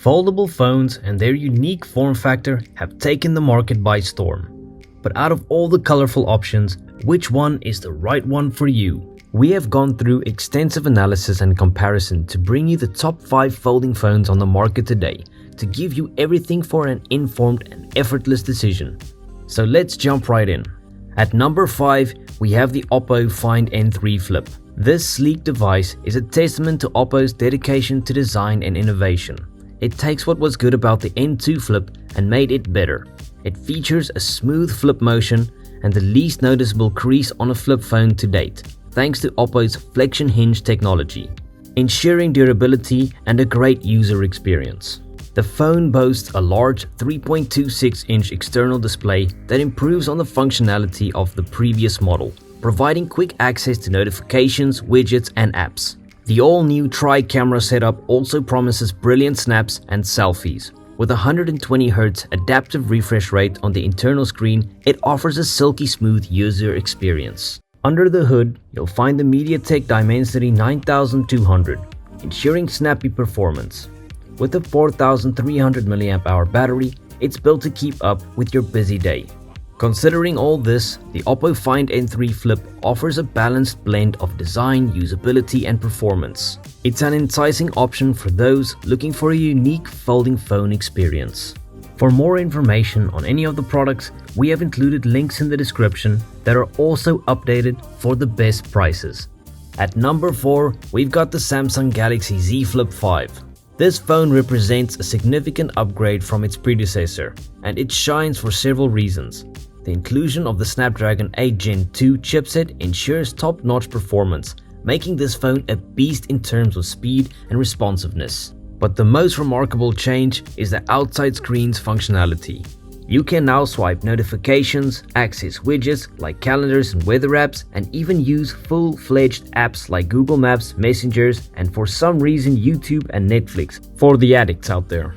Foldable phones and their unique form factor have taken the market by storm. But out of all the colorful options, which one is the right one for you? We have gone through extensive analysis and comparison to bring you the top 5 folding phones on the market today to give you everything for an informed and effortless decision. So let's jump right in. At number 5, we have the Oppo Find N3 Flip. This sleek device is a testament to Oppo's dedication to design and innovation. It takes what was good about the N2 Flip and made it better. It features a smooth flip motion and the least noticeable crease on a flip phone to date, thanks to Oppo's flexion hinge technology, ensuring durability and a great user experience. The phone boasts a large 3.26-inch external display that improves on the functionality of the previous model, providing quick access to notifications, widgets, and apps. The all-new tri-camera setup also promises brilliant snaps and selfies. With 120Hz adaptive refresh rate on the internal screen, it offers a silky smooth user experience. Under the hood, you'll find the MediaTek Dimensity 9200, ensuring snappy performance. With a 4300 mAh battery, it's built to keep up with your busy day. Considering all this, the Oppo Find N3 Flip offers a balanced blend of design, usability, and performance. It's an enticing option for those looking for a unique folding phone experience. For more information on any of the products, we have included links in the description that are also updated for the best prices. At number 4, we've got the Samsung Galaxy Z Flip 5. This phone represents a significant upgrade from its predecessor, and it shines for several reasons. The inclusion of the Snapdragon 8 Gen 2 chipset ensures top-notch performance, making this phone a beast in terms of speed and responsiveness. But the most remarkable change is the outside screen's functionality. You can now swipe notifications, access widgets like calendars and weather apps, and even use full-fledged apps like Google Maps, Messengers, and for some reason YouTube and Netflix for the addicts out there.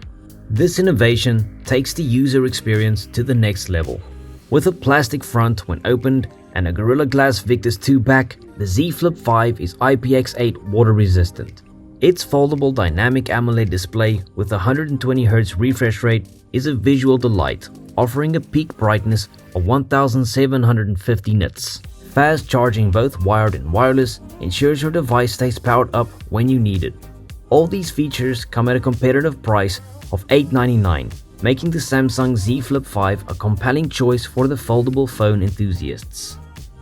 This innovation takes the user experience to the next level. With a plastic front when opened and a Gorilla Glass Victus 2 back, the Z Flip 5 is IPX8 water resistant. Its foldable dynamic AMOLED display with 120Hz refresh rate is a visual delight, offering a peak brightness of 1750 nits. Fast charging, both wired and wireless, ensures your device stays powered up when you need it. All these features come at a competitive price of $899, making the Samsung Z Flip 5 a compelling choice for the foldable phone enthusiasts.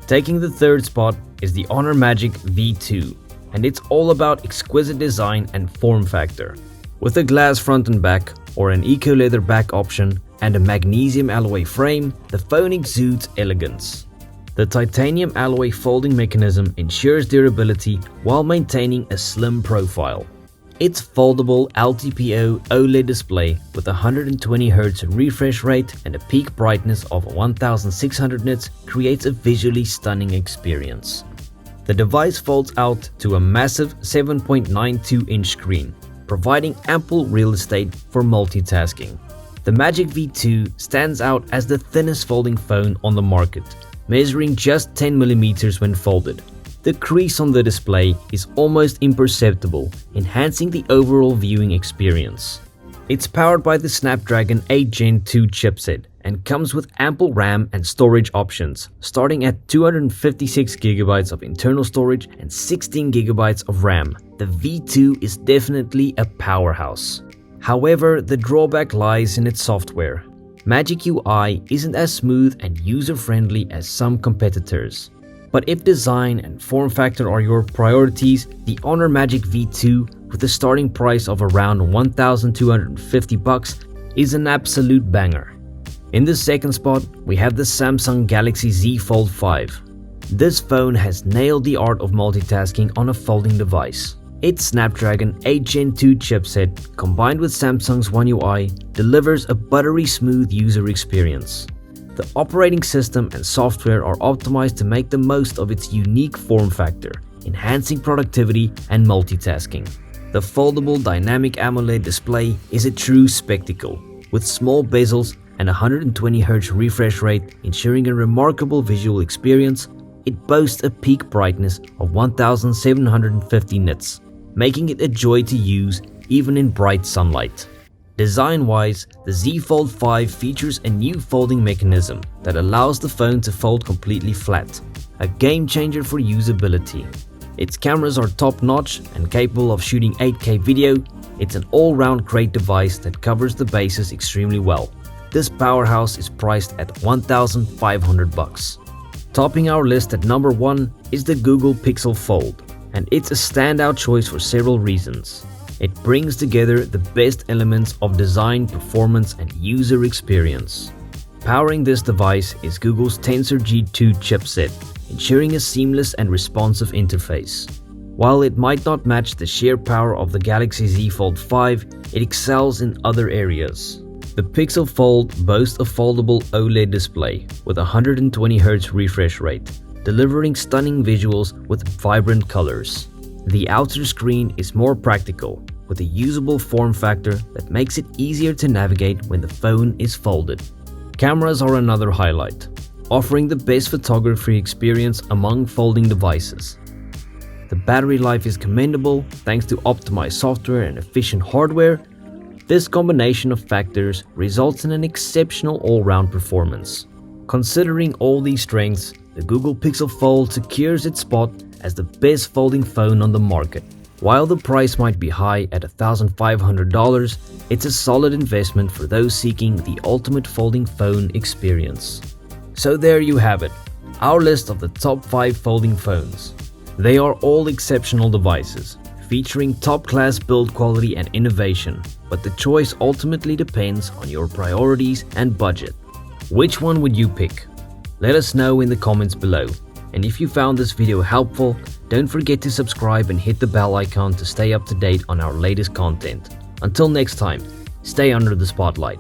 Taking the third spot is the Honor Magic V2, and it's all about exquisite design and form factor. With a glass front and back, or an eco-leather back option, and a magnesium alloy frame, the phone exudes elegance. The titanium alloy folding mechanism ensures durability while maintaining a slim profile. Its foldable LTPO OLED display with 120Hz refresh rate and a peak brightness of 1600 nits creates a visually stunning experience. The device folds out to a massive 7.92-inch screen, providing ample real estate for multitasking. The Magic V2 stands out as the thinnest folding phone on the market, measuring just 10mm when folded. The crease on the display is almost imperceptible, enhancing the overall viewing experience. It's powered by the Snapdragon 8 Gen 2 chipset and comes with ample RAM and storage options, starting at 256GB of internal storage and 16GB of RAM. The V2 is definitely a powerhouse. However, the drawback lies in its software. Magic UI isn't as smooth and user-friendly as some competitors. But if design and form factor are your priorities, the Honor Magic V2 with a starting price of around $1,250 is an absolute banger. In the second spot, we have the Samsung Galaxy Z Fold 5. This phone has nailed the art of multitasking on a folding device. Its Snapdragon 8 Gen 2 chipset, combined with Samsung's One UI, delivers a buttery smooth user experience. The operating system and software are optimized to make the most of its unique form factor, enhancing productivity and multitasking. The foldable dynamic AMOLED display is a true spectacle, with small bezels and 120Hz refresh rate ensuring a remarkable visual experience. It boasts a peak brightness of 1750 nits, making it a joy to use even in bright sunlight. Design-wise, the Z Fold 5 features a new folding mechanism that allows the phone to fold completely flat, a game changer for usability. Its cameras are top-notch and capable of shooting 8K video. It's an all-round great device that covers the bases extremely well. This powerhouse is priced at $1,500. Topping our list at number 1 is the Google Pixel Fold, and it's a standout choice for several reasons. It brings together the best elements of design, performance, and user experience. Powering this device is Google's Tensor G2 chipset, ensuring a seamless and responsive interface. While it might not match the sheer power of the Galaxy Z Fold 5, it excels in other areas. The Pixel Fold boasts a foldable OLED display with a 120Hz refresh rate, delivering stunning visuals with vibrant colors. The outer screen is more practical, with a usable form factor that makes it easier to navigate when the phone is folded. Cameras are another highlight, offering the best photography experience among folding devices. The battery life is commendable thanks to optimized software and efficient hardware. This combination of factors results in an exceptional all-round performance. Considering all these strengths, the Google Pixel Fold secures its spot as the best folding phone on the market. While the price might be high at $1,500, it's a solid investment for those seeking the ultimate folding phone experience. So there you have it, our list of the top 5 folding phones. They are all exceptional devices, featuring top-class build quality and innovation, but the choice ultimately depends on your priorities and budget. Which one would you pick? Let us know in the comments below. And if you found this video helpful, don't forget to subscribe and hit the bell icon to stay up to date on our latest content. Until next time, stay under the spotlight.